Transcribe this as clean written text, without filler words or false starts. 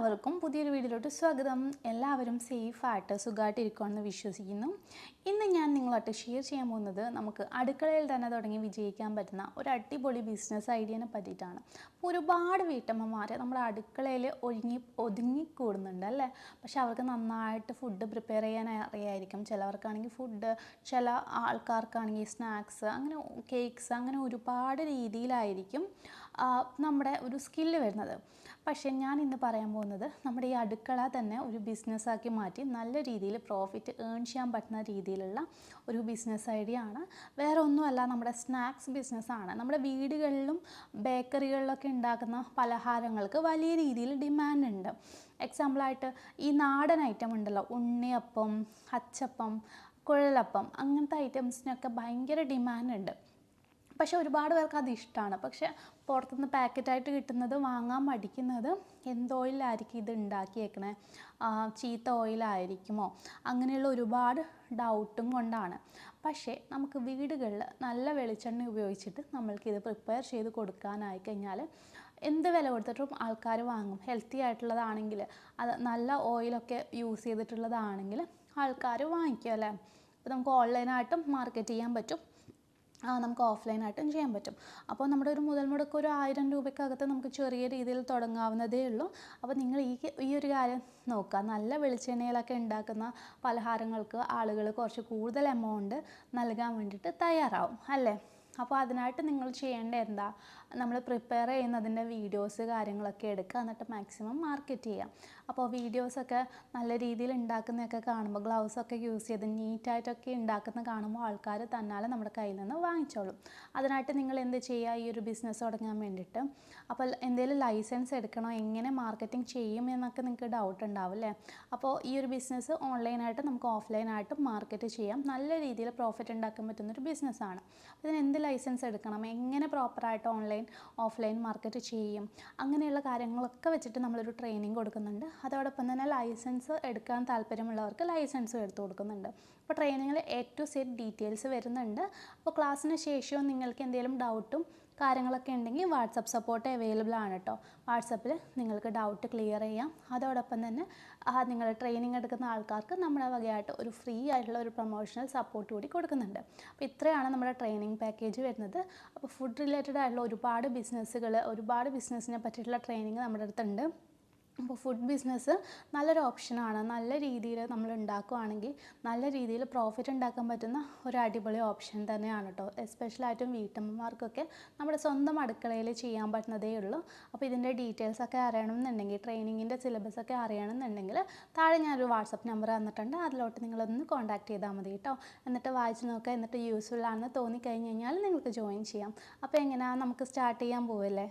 എല്ലാവർക്കും പുതിയൊരു വീഡിയോയിലോട്ട് സ്വാഗതം. എല്ലാവരും സേഫായിട്ട് സുഖമായിട്ട് ഇരിക്കുമെന്ന് വിശ്വസിക്കുന്നു. ഇന്ന് ഞാൻ നിങ്ങളായിട്ട് ഷെയർ ചെയ്യാൻ പോകുന്നത് നമുക്ക് അടുക്കളയിൽ തന്നെ തുടങ്ങി വിജയിക്കാൻ പറ്റുന്ന ഒരു അടിപൊളി ബിസിനസ് ഐഡിയനെ പറ്റിയിട്ടാണ്. അപ്പോൾ ഒരുപാട് വീട്ടമ്മമാർ നമ്മുടെ അടുക്കളയിൽ ഒതുങ്ങിക്കൂടുന്നുണ്ട് അല്ലേ? പക്ഷെ അവർക്ക് നന്നായിട്ട് ഫുഡ് പ്രിപ്പയർ ചെയ്യാൻ അറിയായിരിക്കും. ചിലവർക്കാണെങ്കിൽ ഫുഡ്, ചില ആൾക്കാർക്കാണെങ്കിൽ സ്നാക്സ്, അങ്ങനെ കേക്ക്സ്, അങ്ങനെ ഒരുപാട് രീതിയിലായിരിക്കും നമ്മുടെ ഒരു സ്കില്ല് വരുന്നത്. പക്ഷേ ഞാൻ ഇന്ന് പറയാൻ പോകുന്നത് നമ്മുടെ ഈ അടുക്കള തന്നെ ഒരു ബിസിനസ്സാക്കി മാറ്റി നല്ല രീതിയിൽ പ്രോഫിറ്റ് ഏൺ ചെയ്യാൻ പറ്റുന്ന രീതിയിലുള്ള ഒരു ബിസിനസ് ഐഡിയ ആണ്. വേറെ ഒന്നുമല്ല, നമ്മുടെ സ്നാക്സ് ബിസിനസ്സാണ്. നമ്മുടെ വീടുകളിലും ബേക്കറികളിലൊക്കെ ഉണ്ടാക്കുന്ന പലഹാരങ്ങൾക്ക് വലിയ രീതിയിൽ ഡിമാൻഡ് ഉണ്ട്. എക്സാമ്പിളായിട്ട് ഈ നാടൻ ഐറ്റം ഉണ്ടല്ലോ, ഉണ്ണിയപ്പം, അച്ചപ്പം, കുഴലപ്പം, അങ്ങനത്തെ ഐറ്റംസിനൊക്കെ ഭയങ്കര ഡിമാൻഡ് ഉണ്ട്. പക്ഷേ ഒരുപാട് പേർക്ക് അത് ഇഷ്ടമാണ്. പക്ഷേ പുറത്തുനിന്ന് പാക്കറ്റായിട്ട് കിട്ടുന്നത് വാങ്ങാൻ മടിക്കുന്നത് എന്ത് ഓയിലായിരിക്കും ഇത് ഉണ്ടാക്കിയേക്കണേ, ചീത്ത ഓയിലായിരിക്കുമോ, അങ്ങനെയുള്ള ഒരുപാട് ഡൗട്ടും കൊണ്ടാണ്. പക്ഷേ നമുക്ക് വീടുകളിൽ നല്ല വെളിച്ചെണ്ണ ഉപയോഗിച്ചിട്ട് നമ്മൾക്കിത് പ്രിപ്പയർ ചെയ്ത് കൊടുക്കാനായി കഴിഞ്ഞാൽ എന്ത് വില കൊടുത്തിട്ടും ആൾക്കാർ വാങ്ങും. ഹെൽത്തി ആയിട്ടുള്ളതാണെങ്കിൽ, അത് നല്ല ഓയിലൊക്കെ യൂസ് ചെയ്തിട്ടുള്ളതാണെങ്കിൽ ആൾക്കാർ വാങ്ങിക്കും അല്ലേ? അപ്പോൾ നമുക്ക് ഓൺലൈനായിട്ടും മാർക്കറ്റ് ചെയ്യാൻ പറ്റും, നമുക്ക് ഓഫ്ലൈനായിട്ടും ചെയ്യാൻ പറ്റും. അപ്പോൾ നമ്മുടെ ഒരു മുതൽ മുടക്ക് ഒരു 1000 രൂപയ്ക്കകത്ത് നമുക്ക് ചെറിയ രീതിയിൽ തുടങ്ങാവുന്നതേ ഉള്ളൂ. അപ്പോൾ നിങ്ങൾ ഈ ഒരു കാര്യം നോക്കുക. നല്ല വെളിച്ചെണ്ണയിലൊക്കെ ഉണ്ടാക്കുന്ന പലഹാരങ്ങൾക്ക് ആളുകൾ കുറച്ച് കൂടുതൽ എമൗണ്ട് നൽകാൻ വേണ്ടിയിട്ട് തയ്യാറാവും അല്ലേ? അപ്പോൾ അതിനായിട്ട് നിങ്ങൾ ചെയ്യേണ്ടത് എന്താ, നമ്മൾ പ്രിപ്പയർ ചെയ്യുന്നതിൻ്റെ വീഡിയോസ് കാര്യങ്ങളൊക്കെ എടുക്കുക, എന്നിട്ട് മാക്സിമം മാർക്കറ്റ് ചെയ്യാം. അപ്പോൾ വീഡിയോസൊക്കെ നല്ല രീതിയിൽ ഉണ്ടാക്കുന്നതൊക്കെ കാണുമ്പോൾ, ഗ്ലൗസൊക്കെ യൂസ് ചെയ്ത് നീറ്റായിട്ടൊക്കെ ഉണ്ടാക്കുന്ന കാണുമ്പോൾ ആൾക്കാർ തന്നാലെ നമ്മുടെ കയ്യിൽ നിന്ന് വാങ്ങിച്ചോളും. അതിനായിട്ട് നിങ്ങൾ എന്ത് ചെയ്യുക, ഈ ഒരു ബിസിനസ് തുടങ്ങാൻ വേണ്ടിയിട്ട് അപ്പോൾ എന്തെങ്കിലും ലൈസൻസ് എടുക്കണോ, എങ്ങനെ മാർക്കറ്റിംഗ് ചെയ്യും എന്നൊക്കെ നിങ്ങൾക്ക് ഡൗട്ട് ഉണ്ടാവും അല്ലേ? അപ്പോൾ ഈ ഒരു ബിസിനസ് ഓൺലൈനായിട്ട് നമുക്ക് ഓഫ്ലൈനായിട്ടും മാർക്കറ്റ് ചെയ്യാം. നല്ല രീതിയിൽ പ്രോഫിറ്റ് ഉണ്ടാക്കാൻ പറ്റുന്നൊരു ബിസിനസ്സാണ്. ഇതിന് എന്ത് ലൈസൻസ് എടുക്കണം, എങ്ങനെ പ്രോപ്പറായിട്ട് ഓൺലൈൻ ഓഫ്ലൈൻ മാർക്കറ്റ് ചെയ്യും, അങ്ങനെയുള്ള കാര്യങ്ങളൊക്കെ വെച്ചിട്ട് നമ്മളൊരു ട്രെയിനിങ് കൊടുക്കുന്നുണ്ട്. അതോടൊപ്പം തന്നെ ലൈസൻസ് എടുക്കാൻ താല്പര്യമുള്ളവർക്ക് ലൈസൻസും എടുത്തു കൊടുക്കുന്നുണ്ട്. അപ്പോൾ ട്രെയിനിങ്ങിൽ A to Z ഡീറ്റെയിൽസ് വരുന്നുണ്ട്. അപ്പോൾ ക്ലാസ്സിന് ശേഷവും നിങ്ങൾക്ക് എന്തെങ്കിലും ഡൗട്ടും കാര്യങ്ങളൊക്കെ ഉണ്ടെങ്കിൽ വാട്സപ്പ് സപ്പോർട്ട് അവൈലബിൾ ആണ് കേട്ടോ. വാട്സപ്പിൽ നിങ്ങൾക്ക് ഡൗട്ട് ക്ലിയർ ചെയ്യാം. അതോടൊപ്പം തന്നെ നിങ്ങൾ ട്രെയിനിങ് എടുക്കുന്ന ആൾക്കാർക്ക് നമ്മുടെ വകയായിട്ട് ഒരു ഫ്രീ ആയിട്ടുള്ള ഒരു പ്രൊമോഷണൽ സപ്പോർട്ട് കൂടി കൊടുക്കുന്നുണ്ട്. അപ്പോൾ ഇത്രയാണ് നമ്മുടെ ട്രെയിനിങ് പാക്കേജ് വരുന്നത്. അപ്പോൾ ഫുഡ് റിലേറ്റഡ് ആയിട്ടുള്ള ഒരുപാട് ബിസിനസ്സിനെ പറ്റിയിട്ടുള്ള ട്രെയിനിങ് നമ്മുടെ അടുത്തുണ്ട്. അപ്പോൾ ഫുഡ് ബിസിനസ് നല്ലൊരു ഓപ്ഷനാണ്. നല്ല രീതിയിൽ നമ്മൾ ഉണ്ടാക്കുകയാണെങ്കിൽ നല്ല രീതിയിൽ പ്രോഫിറ്റ് ഉണ്ടാക്കാൻ പറ്റുന്ന ഒരു അടിപൊളി ഓപ്ഷൻ തന്നെയാണ് കേട്ടോ. എസ്പെഷ്യലായിട്ടും വീട്ടമ്മമാർക്കൊക്കെ നമ്മുടെ സ്വന്തം അടുക്കളയിൽ ചെയ്യാൻ പറ്റുന്നതേ ഉള്ളൂ. അപ്പോൾ ഇതിൻ്റെ ഡീറ്റെയിൽസൊക്കെ അറിയണമെന്നുണ്ടെങ്കിൽ, ട്രെയിനിങ്ങിൻ്റെ സിലബസൊക്കെ അറിയണമെന്നുണ്ടെങ്കിൽ താഴെ ഞാനൊരു വാട്സപ്പ് നമ്പർ തന്നിട്ടുണ്ട്. അതിലോട്ട് നിങ്ങളൊന്ന് കോൺടാക്ട് ചെയ്താൽ മതി കേട്ടോ. എന്നിട്ട് വായിച്ച് നോക്കുക. എന്നിട്ട് യൂസ്ഫുൾ ആണെന്ന് തോന്നിക്കഴിഞ്ഞ് കഴിഞ്ഞാൽ നിങ്ങൾക്ക് ജോയിൻ ചെയ്യാം. അപ്പോൾ എങ്ങനെയാണ്, നമുക്ക് സ്റ്റാർട്ട് ചെയ്യാൻ പോവല്ലേ?